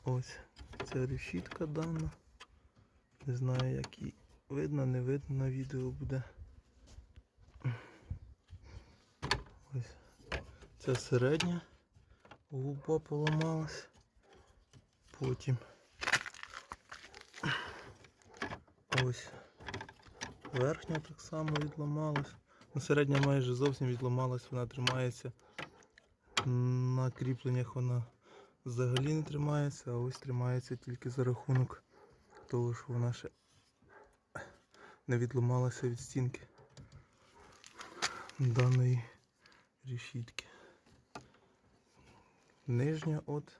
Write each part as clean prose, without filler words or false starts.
Ось ця решітка дана. Не знаю, як її видно, не видно, на відео буде. Ось ця середня губа поламалась. Потім ось верхня так само відламалась. Ну, середня майже зовсім відламалась, вона тримається. На кріпленнях вона взагалі не тримається, а ось тримається тільки за рахунок того, що вона ще не відламалася від стінки даної решітки. Нижня от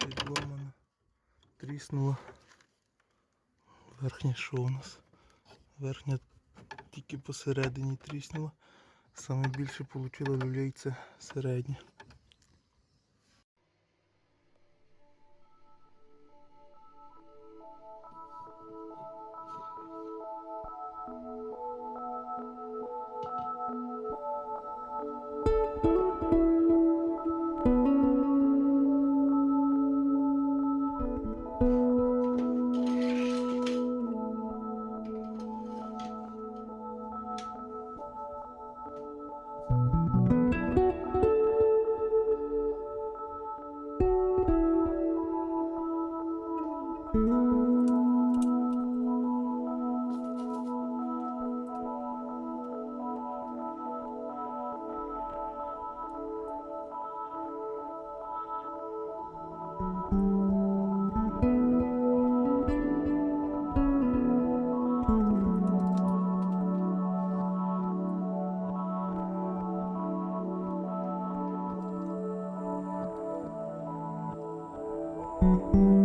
відломана, тріснула. Верхня що у нас? Верхня тільки посередині тріснула. Саме більше отримала люлей це середня. Thank you.